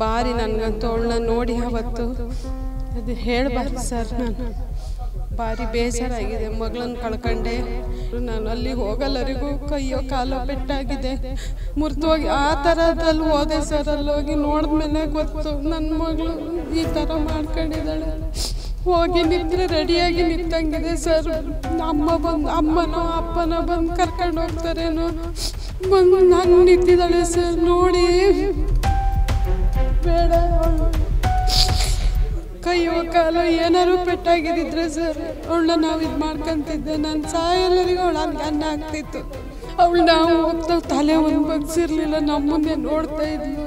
ಭಾರಿ ನನಗಂತೂ ಅವಳನ್ನ ನೋಡಿ ಅವತ್ತು ಅದು ಹೇಳಬಾರ್ದು ಸರ್. ನಾನು ಭಾರಿ ಬೇಜಾರಾಗಿದೆ, ಮಗಳನ್ನ ಕಳ್ಕೊಂಡೆ. ನಾನು ಅಲ್ಲಿ ಹೋಗಲ್ಲರಿಗೂ ಕೈಯೋ ಕಾಲೋ ಪೆಟ್ಟಾಗಿದೆ, ಮುರಿದೋಗಿ ಆ ಥರದಲ್ಲಿ ಹೋದೆ ಸರ್. ಅಲ್ಲಿ ಹೋಗಿ ನೋಡಿದ್ಮೇಲೆ ಗೊತ್ತು ನನ್ನ ಮಗಳು ಈ ಥರ ಮಾಡ್ಕೊಂಡಿದ್ದಾಳೆ. ಹೋಗಿ ನಿಂತರೆ ರೆಡಿಯಾಗಿ ನಿಂತಂಗಿದೆ ಸರ್. ಅಮ್ಮನೋ ಅಪ್ಪನೋ ಬಂದು ಕರ್ಕೊಂಡು ಹೋಗ್ತಾರೇನೋ ಬಂದು ನಾನು ನಿಂತಿದ್ದಾಳೆ ಸರ್. ನೋಡಿ ಬೇಡ, ಕೈಯೋ ಕಾಲು ಏನಾರು ಪೆಟ್ಟಾಗಿದ್ದಿದ್ರೆ ಸರ್ ಅವಳನ್ನ ನಾವು ಇದು ಮಾಡ್ಕೊಂತಿದ್ದೆ. ನಾನು ಸಾಯಲ್ಲರಿಗೂ ಅವಳು ಅನ್ನ ಆಗ್ತಿತ್ತು. ಅವಳು ನಾವು ಹೋಗ್ತಾ ತಲೆ ಒಂದು ಬಗ್ಸಿರ್ಲಿಲ್ಲ, ನಮ್ಮನ್ನೇ ನೋಡ್ತಾ ಇದ್ಲು.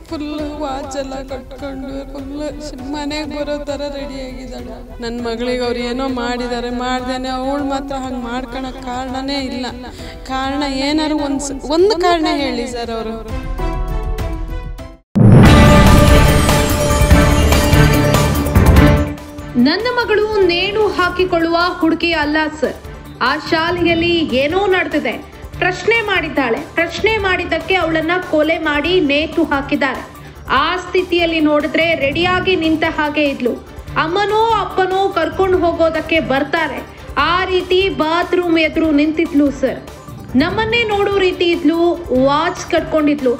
ಫುಲ್ಲು ವಾಚೆಲ್ಲ ಕಟ್ಕೊಂಡು ಫುಲ್ಲು ಮನೆಗೆ ಬರೋ ಥರ ರೆಡಿಯಾಗಿದ್ದಾಳೆ. ನನ್ನ ಮಗಳಿಗೆ ಅವ್ರು ಏನೋ ಮಾಡಿದ್ದಾರೆ, ಮಾಡ್ದೇನೆ ಅವಳು ಮಾತ್ರ ಹಂಗೆ ಮಾಡ್ಕೊಳಕ್ಕೆ ಕಾರಣನೇ ಇಲ್ಲ. ಕಾರಣ ಏನಾರು ಒಂದು ಕಾರಣ ಹೇಳಿ ಸರ್ ಅವರು. ನನ್ನ ಮಗಳು ನೇಣು ಹಾಕಿಕೊಳ್ಳುವ ಹುಡುಗಿ ಅಲ್ಲ ಸರ್. ಆ ಶಾಲೆಯಲ್ಲಿ ಏನೋ ನಡೆದಿದೆ, ಪ್ರಶ್ನೆ ಮಾಡಿದ್ದಾಳೆ. ಪ್ರಶ್ನೆ ಮಾಡಿದ್ದಕ್ಕೆ ಅವಳನ್ನ ಕೊಲೆ ಮಾಡಿ ನೇತು ಹಾಕಿದ್ದಾರೆ. ಆ ಸ್ಥಿತಿಯಲ್ಲಿ ನೋಡಿದ್ರೆ ರೆಡಿಯಾಗಿ ನಿಂತ ಹಾಗೆ ಇದ್ಲು. ಅಮ್ಮನೋ ಅಪ್ಪನೋ ಕರ್ಕೊಂಡು ಹೋಗೋದಕ್ಕೆ ಬರ್ತಾರೆ, ಆ ರೀತಿ ಬಾತ್ರೂಮ್ ಎದುರು ನಿಂತಿದ್ಲು ಸರ್. ನಮ್ಮನ್ನೇ ನೋಡೋ ರೀತಿ ಇದ್ಲು, ವಾಚ್ ಕಟ್ಕೊಂಡಿದ್ಲು.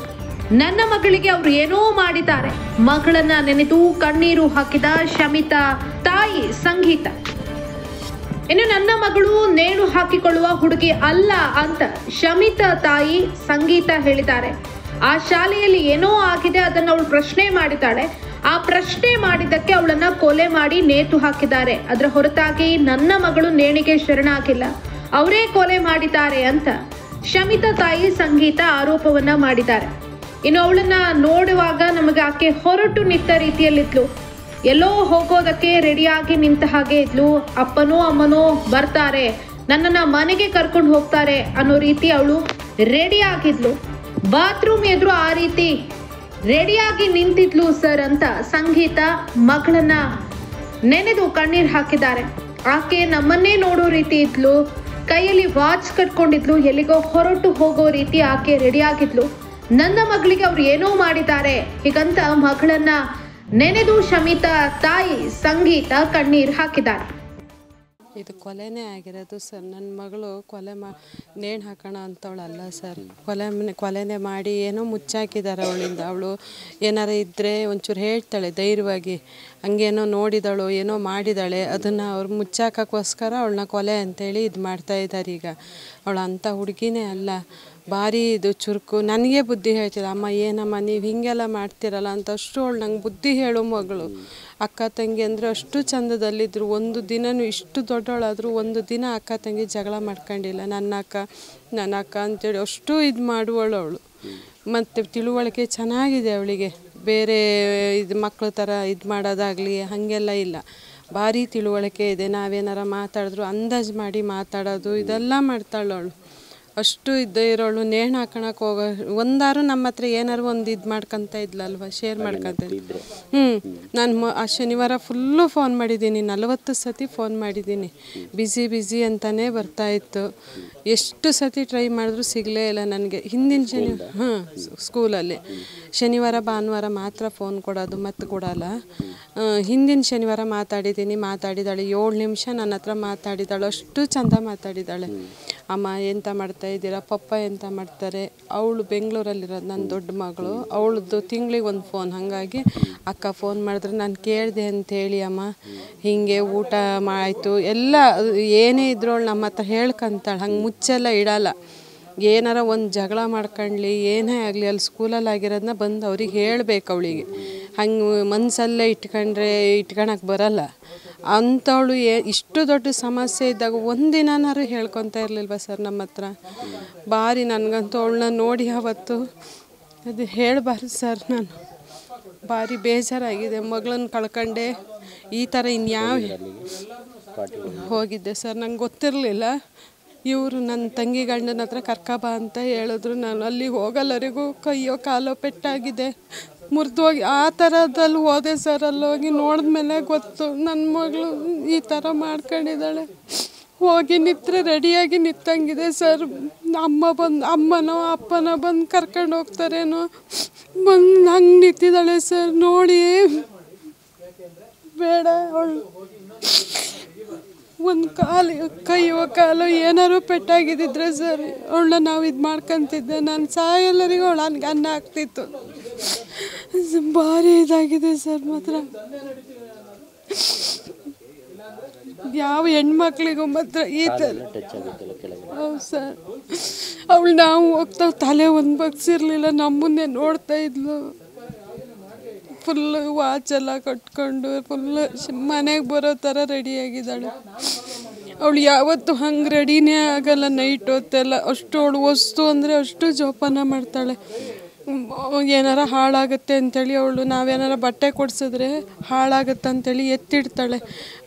ನನ್ನ ಮಗಳಿಗೆ ಅವ್ರು ಏನೋ ಮಾಡಿದ್ದಾರೆ. ಮಗಳನ್ನ ನೆನೆದು ಕಣ್ಣೀರು ಹಾಕಿದ ಶಮಿತಾ ತಾಯಿ ಸಂಗೀತ. ಇನ್ನು ನನ್ನ ಮಗಳು ನೇಣು ಹಾಕಿಕೊಳ್ಳುವ ಹುಡುಗಿ ಅಲ್ಲ ಅಂತ ಶಮಿತಾ ತಾಯಿ ಸಂಗೀತ ಹೇಳಿದ್ದಾರೆ. ಆ ಶಾಲೆಯಲ್ಲಿ ಏನೋ ಆಗಿದೆ, ಅದನ್ನ ಅವಳು ಪ್ರಶ್ನೆ ಮಾಡಿದ್ದಾಳೆ. ಆ ಪ್ರಶ್ನೆ ಮಾಡಿದ್ದಕ್ಕೆ ಅವಳನ್ನ ಕೊಲೆ ಮಾಡಿ ನೇತು ಹಾಕಿದ್ದಾರೆ. ಅದರ ಹೊರತಾಗಿ ನನ್ನ ಮಗಳು ನೇಣಿಗೆ ಶರಣಾಗಿಲ್ಲ, ಅವರೇ ಕೊಲೆ ಮಾಡಿದ್ದಾರೆ ಅಂತ ಶಮಿತಾ ತಾಯಿ ಸಂಗೀತ ಆರೋಪವನ್ನ ಮಾಡಿದ್ದಾರೆ. ಇನ್ನು ಅವಳನ್ನ ನೋಡುವಾಗ ನಮಗೆ ಆಕೆ ಹೊರಟು ನಿಂತ ರೀತಿಯಲ್ಲಿದ್ಲು, ಎಲ್ಲೋ ಹೋಗೋದಕ್ಕೆ ರೆಡಿಯಾಗಿ ನಿಂತ ಹಾಗೆ ಇದ್ಲು. ಅಪ್ಪನೋ ಅಮ್ಮನೋ ಬರ್ತಾರೆ, ನನ್ನನ್ನ ಮನೆಗೆ ಕರ್ಕೊಂಡು ಹೋಗ್ತಾರೆ ಅನ್ನೋ ರೀತಿ ಅವಳು ರೆಡಿ ಆಗಿದ್ಲು. ಬಾತ್ರೂಮ್ ಎದುರು ಆ ರೀತಿ ರೆಡಿಯಾಗಿ ನಿಂತಿದ್ಲು ಸರ್ ಅಂತ ಸಂಗೀತ ಮಗಳನ್ನ ನೆನೆದು ಕಣ್ಣೀರ್ ಹಾಕಿದ್ದಾರೆ. ಆಕೆ ನಮ್ಮನ್ನೇ ನೋಡೋ ರೀತಿ ಇದ್ಲು, ಕೈಯಲ್ಲಿ ವಾಚ್ ಕಟ್ಕೊಂಡಿದ್ಲು, ಎಲ್ಲಿಗೋ ಹೊರಟು ಹೋಗೋ ರೀತಿ ಆಕೆ ರೆಡಿ ಆಗಿದ್ಲು. ನನ್ನ ಮಗಳಿಗೆ ಅವ್ರು ಏನೋ ಮಾಡಿದ್ದಾರೆ ಹೀಗಂತ ಮಗಳನ್ನ ನೆನೆದು ಶಮಿತಾ ತಾಯಿ ಸಂಗೀತ ಕಣ್ಣೀರ್ ಹಾಕಿದ್ದಾರೆ. ಇದು ಕೊಲೆನೇ ಆಗಿರೋದು ಸರ್. ನನ್ನ ಮಗಳು ನೇಣು ಹಾಕೋಣ ಅಂತವಳಲ್ಲ ಸರ್. ಕೊಲೆನೇ ಮಾಡಿ ಏನೋ ಮುಚ್ಚಾಕಿದ್ದಾರೆ ಅವಳಿಂದ. ಅವಳು ಏನಾರ ಇದ್ದರೆ ಒಂಚೂರು ಹೇಳ್ತಾಳೆ ಧೈರ್ಯವಾಗಿ, ಹಂಗೇನೋ ನೋಡಿದಳು ಏನೋ ಮಾಡಿದಾಳೆ, ಅದನ್ನು ಅವ್ರು ಮುಚ್ಚಾಕೋಸ್ಕರ ಅವಳನ್ನ ಕೊಲೆ ಅಂತೇಳಿ ಇದು ಮಾಡ್ತಾಯಿದ್ದಾರೆ. ಈಗ ಅವಳು ಅಂಥ ಹುಡುಗಿನೇ ಅಲ್ಲ, ಭಾರಿ ಇದು ಚುರುಕು. ನನಗೆ ಬುದ್ಧಿ ಹೇಳ್ತಿದ್ದೆ, ಅಮ್ಮ ಏನಮ್ಮ ನೀವು ಹೀಗೆಲ್ಲ ಮಾಡ್ತಿರಲ್ಲ ಅಂತ. ಅಷ್ಟು ಅವಳು ನಂಗೆ ಬುದ್ಧಿ ಹೇಳೋ ಮಗಳು. ಅಕ್ಕ ತಂಗಿ ಅಂದರೆ ಅಷ್ಟು ಚಂದದಲ್ಲಿದ್ದರು. ಒಂದು ದಿನವೂ ಇಷ್ಟು ದೊಡ್ಡವಳಾದರೂ ಒಂದು ದಿನ ಅಕ್ಕ ತಂಗಿ ಜಗಳ ಮಾಡ್ಕೊಂಡಿಲ್ಲ. ನನ್ನ ಅಕ್ಕ ಅಂತೇಳಿ ಅಷ್ಟು ಇದು ಮಾಡುವಳು ಅವಳು. ಮತ್ತು ತಿಳುವಳಿಕೆ ಚೆನ್ನಾಗಿದೆ ಅವಳಿಗೆ, ಬೇರೆ ಇದು ಮಕ್ಕಳ ಥರ ಇದು ಮಾಡೋದಾಗಲಿ ಹಾಗೆಲ್ಲ ಇಲ್ಲ. ಭಾರಿ ತಿಳುವಳಿಕೆ ಇದೆ. ನಾವೇನಾರ ಮಾತಾಡಿದ್ರು ಅಂದಾಜು ಮಾಡಿ ಮಾತಾಡೋದು ಇದೆಲ್ಲ ಮಾಡ್ತಾಳೆ ಅವಳು. ಅಷ್ಟು ಇರೋಳು. ನೇಣು ಹಾಕೋಣಕ್ಕೆ ಹೋಗೋ ಒಂದಾರು ನಮ್ಮ ಹತ್ರ ಏನಾರು ಒಂದು ಇದು ಮಾಡ್ಕೊತ ಇದ್ಲಲ್ವ, ಶೇರ್ ಮಾಡ್ಕೊತ ಇದ್ಲು. ನಾನು ಆ ಶನಿವಾರ ಫುಲ್ಲು ಫೋನ್ ಮಾಡಿದ್ದೀನಿ, 40 ಸತಿ ಫೋನ್ ಮಾಡಿದ್ದೀನಿ. ಬ್ಯುಸಿ ಅಂತಲೇ ಬರ್ತಾಯಿತ್ತು. ಎಷ್ಟು ಸತಿ ಟ್ರೈ ಮಾಡಿದ್ರು ಸಿಗಲೇ ಇಲ್ಲ ನನಗೆ. ಹಿಂದಿನ ಸ್ಕೂಲಲ್ಲಿ ಶನಿವಾರ ಭಾನುವಾರ ಮಾತ್ರ ಫೋನ್ ಕೊಡೋದು, ಮತ್ತು ಕೊಡಲ್ಲ. ಹಿಂದಿನ ಶನಿವಾರ ಮಾತಾಡಿದ್ದಾಳೆ 7 ನಿಮಿಷ ನನ್ನ ಹತ್ರ ಮಾತಾಡಿದ್ದಾಳೆ. ಅಷ್ಟು ಚೆಂದ ಮಾತಾಡಿದ್ದಾಳೆ. ಅಮ್ಮ ಎಂತ ಮಾಡ್ತಾಯಿದ್ದೀರಾ, ಪಪ್ಪ ಎಂತ ಮಾಡ್ತಾರೆ. ಅವಳು ಬೆಂಗಳೂರಲ್ಲಿರೋದು, ನನ್ನ ದೊಡ್ಡ ಮಗಳು. ಅವಳದ್ದು ತಿಂಗಳಿಗೆ ಒಂದು ಫೋನ್. ಹಾಗಾಗಿ ಅಕ್ಕ ಫೋನ್ ಮಾಡಿದ್ರೆ ನಾನು ಕೇಳಿದೆ ಅಂತೇಳಿ, ಅಮ್ಮ ಹೀಗೆ ಊಟ ಆಯಿತು ಎಲ್ಲ ಏನೇ ಇದ್ರು ಅವಳು ನಮ್ಮ ಹತ್ರ ಹೇಳ್ಕೊಂತಾಳೆ. ಹಂಗೆ ಮುಚ್ಚೆಲ್ಲ ಇಡಲ್ಲ. ಏನಾರ ಒಂದು ಜಗಳ ಮಾಡ್ಕೊಳ್ಳಿ ಏನೇ ಆಗಲಿ ಅಲ್ಲಿ ಸ್ಕೂಲಲ್ಲಿ ಆಗಿರೋದನ್ನ ಬಂದು ಅವ್ರಿಗೆ ಹೇಳಬೇಕು ಅವಳಿಗೆ. ಹಂಗೆ ಮನಸ್ಸಲ್ಲೇ ಇಟ್ಕೊಳಕ್ಕೆ ಬರಲ್ಲ ಅಂಥವಳು. ಇಷ್ಟು ದೊಡ್ಡ ಸಮಸ್ಯೆ ಇದ್ದಾಗ ಒಂದಿನಾರು ಹೇಳ್ಕೊತಾ ಇರಲಿಲ್ವ ಸರ್ ನಮ್ಮ ಹತ್ರ. ಭಾರಿ ನನಗಂತೂ ಅವಳನ್ನ ನೋಡಿ ಅವತ್ತು ಅದು ಹೇಳಬಾರ್ದು ಸರ್. ನಾನು ಭಾರಿ ಬೇಜಾರಾಗಿದೆ, ಮಗಳನ್ನ ಕಳ್ಕೊಂಡೆ. ಈ ಥರ ಇನ್ಯಾವ ಹೋಗಿದ್ದೆ ಸರ್, ನಂಗೆ ಗೊತ್ತಿರಲಿಲ್ಲ. ಇವರು ನನ್ನ ತಂಗಿ ಗಂಡನ ಹತ್ರ ಕರ್ಕಬಾ ಅಂತ ಹೇಳಿದ್ರು. ನಾನು ಅಲ್ಲಿಗೆ ಹೋಗಲ್ಲರಿಗೂ ಕೈಯೋ ಕಾಲೋ ಪೆಟ್ಟಾಗಿದೆ, ಮುರಿದೋಗಿ ಆ ಥರದಲ್ಲಿ ಹೋದೆ ಸರ್. ಅಲ್ಲಿ ಹೋಗಿ ನೋಡಿದ್ಮೇಲೆ ಗೊತ್ತು ನನ್ನ ಮಗಳು ಈ ಥರ ಮಾಡ್ಕೊಂಡಿದ್ದಾಳೆ. ಹೋಗಿ ನಿಂತರೆ ರೆಡಿಯಾಗಿ ನಿಂತಂಗಿದೆ ಸರ್. ಅಮ್ಮನೋ ಅಪ್ಪನೋ ಬಂದು ಕರ್ಕೊಂಡು ಹೋಗ್ತಾರೇನೋ ಬಂದು ಹಂಗೆ ನಿಂತಿದ್ದಾಳೆ ಸರ್. ನೋಡಿ ಬೇಡ, ಅವಳು ಒಂದು ಕಾಲು ಏನಾರು ಪೆಟ್ಟಾಗಿದ್ದಿದ್ರೆ ಸರ್ ಅವಳನ್ನ ನಾವು ಇದು ಮಾಡ್ಕೊತಿದ್ದೆ. ನಾನು ಸಾಯೆಲ್ಲರಿಗೂ ಅವಳು ನನಗೆ ಅನ್ನ ಆಗ್ತಿತ್ತು. ಭಾರಿ ಇದಾಗಿದೆ ಸರ್. ಮಾತ್ರ ಯಾವ ಹೆಣ್ಮಕ್ಳಿಗೂ ಮಾತ್ರ ಈ ಥರ. ಹೌದು ಸರ್. ಅವಳು ನಾವು ಹೋಗ್ತಾ ತಲೆ ಒಂದು ಬಗ್ಸಿರ್ಲಿಲ್ಲ, ನಮ್ಮನ್ನೇ ನೋಡ್ತಾ ಇದ್ಲು. ಫುಲ್ಲು ವಾಚೆಲ್ಲ ಕಟ್ಕೊಂಡು ಫುಲ್ಲು ಮನೆಗೆ ಬರೋ ಥರ ರೆಡಿಯಾಗಿದ್ದಾಳೆ. ಅವಳು ಯಾವತ್ತೂ ಹಂಗೆ ರೆಡಿನೇ ಆಗಲ್ಲ ನೈಟ್ ಹೊತ್ತೆಲ್ಲ. ಅಷ್ಟು ಅವಳು ವಸ್ತು ಅಂದರೆ ಅಷ್ಟು ಜೋಪಾನ ಮಾಡ್ತಾಳೆ. ಏನಾರ ಹಾಳಾಗುತ್ತೆ ಅಂಥೇಳಿ ಅವಳು ನಾವೇನಾರ ಬಟ್ಟೆ ಕೊಡಿಸಿದ್ರೆ ಹಾಳಾಗುತ್ತೆ ಅಂಥೇಳಿ ಎತ್ತಿಡ್ತಾಳೆ.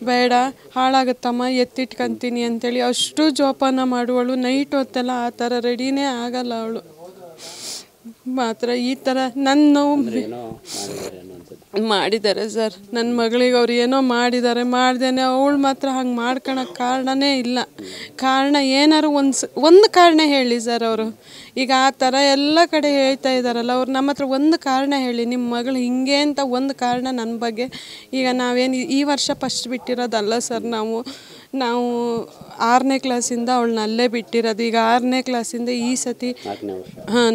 ಬೇಡ ಹಾಳಾಗುತ್ತಮ್ಮ ಎತ್ತಿಟ್ಕೊತೀನಿ ಅಂಥೇಳಿ ಅಷ್ಟು ಜೋಪಾನ ಮಾಡುವಳು. ನೈಟ್ ಹೊತ್ತೆಲ್ಲ ಆ ಥರ ರೆಡಿನೇ ಆಗಲ್ಲ ಅವಳು. ಮಾತ್ರ ಈ ಥರ ನನ್ನ ಮಾಡಿದ್ದಾರೆ ಸರ್. ನನ್ನ ಮಗಳಿಗೆ ಅವ್ರು ಏನೋ ಮಾಡಿದ್ದಾರೆ, ಮಾಡ್ದೇನೆ ಅವಳು ಮಾತ್ರ ಹಂಗೆ ಮಾಡ್ಕೊಳಕ್ಕೆ ಕಾರಣನೇ ಇಲ್ಲ. ಕಾರಣ ಏನಾರು ಒಂದು ಕಾರಣ ಹೇಳಿ ಸರ್. ಅವರು ಈಗ ಆ ಥರ ಎಲ್ಲ ಕಡೆ ಹೇಳ್ತಾ ಇದ್ದಾರಲ್ಲ, ಅವ್ರು ನಮ್ಮ ಹತ್ರ ಒಂದು ಕಾರಣ ಹೇಳಿ, ನಿಮ್ಮ ಮಗಳು ಹಿಂಗೆ ಅಂತ ಒಂದು ಕಾರಣ ನನ್ನ ಬಗ್ಗೆ. ಈಗ ನಾವೇನು ಈ ವರ್ಷ ಫಸ್ಟ್ ಬಿಟ್ಟಿರೋದಲ್ಲ ಸರ್. ನಾವು 6ನೇ ಕ್ಲಾಸಿಂದ ಅವಳನ್ನ ಅಲ್ಲೇ ಬಿಟ್ಟಿರೋದು. ಈಗ 6ನೇ ಕ್ಲಾಸಿಂದ ಈ ಸತಿ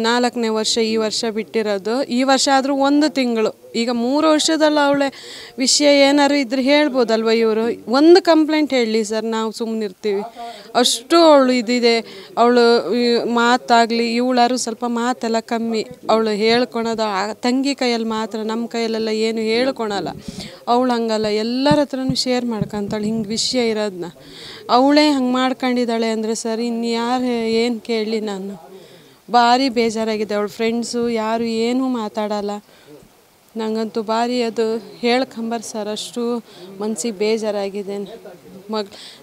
4ನೇ ವರ್ಷ ಈ ವರ್ಷ ಬಿಟ್ಟಿರೋದು. ಈ ವರ್ಷ ಆದರೂ 1 ತಿಂಗಳು. ಈಗ 3 ವರ್ಷದಲ್ಲ ಅವಳೆ ವಿಷಯ ಏನಾರು ಇದ್ರೆ ಹೇಳ್ಬೋದಲ್ವ ಇವರು. ಒಂದು ಕಂಪ್ಲೇಂಟ್ ಹೇಳಲಿ ಸರ್, ನಾವು ಸುಮ್ಮನಿರ್ತೀವಿ. ಅಷ್ಟು ಅವಳು ಇದಿದೆ. ಅವಳು ಮಾತಾಗಲಿ, ಇವಳಾರು ಸ್ವಲ್ಪ ಮಾತೆಲ್ಲ ಕಮ್ಮಿ. ಅವಳು ಹೇಳ್ಕೊಳೋದು ತಂಗಿ ಕೈಯಲ್ಲಿ ಮಾತ್ರ, ನಮ್ಮ ಕೈಯಲ್ಲೆಲ್ಲ ಏನು ಹೇಳ್ಕೊಳಲ್ಲ. ಅವಳು ಹಂಗಲ್ಲ, ಎಲ್ಲರ ಹತ್ರನೂ ಶೇರ್ ಮಾಡ್ಕೊತಾಳೆ ಹಿಂಗೆ ವಿಷಯ ಇರೋದನ್ನ. ಅವಳೇ ಹಂಗೆ ಮಾಡ್ಕೊಂಡಿದ್ದಾಳೆ ಅಂದರೆ ಸರ್ ಇನ್ಯಾರು ಏನು ಕೇಳಲಿ ನಾನು. ಭಾರಿ ಬೇಜಾರಾಗಿದೆ. ಅವಳ ಫ್ರೆಂಡ್ಸು ಯಾರು ಏನೂ ಮಾತಾಡಲ್ಲ. ನಂಗಂತೂ ಭಾರಿ ಅದು ಹೇಳ್ಕೊಂಬರ್ ಸರ್. ಅಷ್ಟು ಮನ್ಸಿಗೆ ಬೇಜಾರಾಗಿದೆ.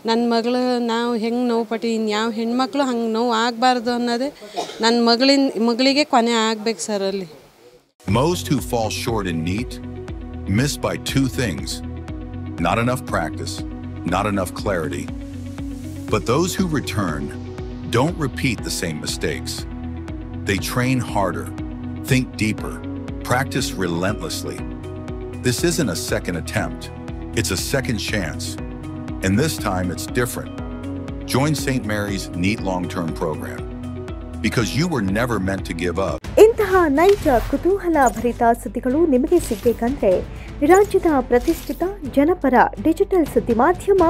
ನನ್ನ ಮಗಳು ನಾವು ಹೆಂಗೆ ನೋವು ಪಟ್ಟು ಇನ್ಯಾವ ಹೆಣ್ಮಕ್ಳು ಹಂಗೆ ನೋವು ಆಗಬಾರ್ದು ಅನ್ನೋದೇ ನನ್ನ ಮಗಳಿಗೆ ಕೊನೆ ಆಗ್ಬೇಕು ಸರ್. ಅಲ್ಲಿ Most who fall short in NEET miss by 2 things: not enough practice, not enough clarity. But those who return don't repeat the same mistakes. They train harder, think deeper, practice relentlessly. This isn't a second attempt, it's a second chance. And this time it's different. Join St. Mary's NEET long-term program. Because you were never meant to give up. ಇಂತಹ ನೈಜ ಕುತೂಹಲ ಭರಿತ ಸುದ್ದಿಗಳು ನಿಮಗೆ ಸಿಗಬೇಕಂದ್ರೆ ರಾಜ್ಯದ ಪ್ರತಿಷ್ಠಿತ ಜನಪರ digital ಸುದ್ದಿ ಮಾಧ್ಯಮ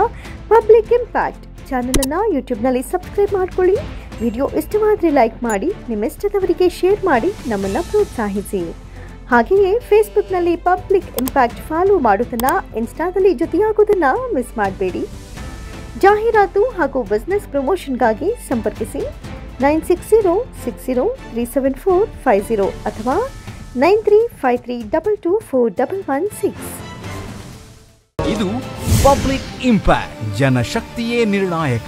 ಪಬ್ಲಿಕ್ ಇಂಪ್ಯಾಕ್ಟ್ ಚಾನೆಲ್ ಅನ್ನು ಯೂಟ್ಯೂಬ್ನಲ್ಲಿ ಸಬ್ಸ್ಕ್ರೈಬ್ ಮಾಡ್ಕೊಳ್ಳಿ. ವಿಡಿಯೋ ಇಷ್ಟವಾದರೆ ಲೈಕ್ ಮಾಡಿ, ನಿಮ್ಮ ಇಷ್ಟದವರಿಗೆ ಶೇರ್ ಮಾಡಿ ನಮ್ಮನ್ನು ಪ್ರೋತ್ಸಾಹಿಸಿ. ಹಾಗೆಯೇ ಫೇಸ್ಬುಕ್ನಲ್ಲಿ ಪಬ್ಲಿಕ್ ಇಂಪ್ಯಾಕ್ಟ್ ಫಾಲೋ ಮಾಡೋದನ್ನು, ಇನ್ಸ್ಟಾದಲ್ಲಿ ಜೊತೆಯಾಗೋದನ್ನು ಮಿಸ್ ಮಾಡಬೇಡಿ. ಜಾಹೀರಾತು ಹಾಗೂ ಬಿಸ್ನೆಸ್ ಪ್ರಮೋಷನ್ಗಾಗಿ ಸಂಪರ್ಕಿಸಿ 9606037450 ಅಥವಾ 9353224116. ಇದು ಪಬ್ಲಿಕ್ ಇಂಪ್ಯಾಕ್ಟ್, ಜನಶಕ್ತಿಯೇ ನಿರ್ಣಾಯಕ.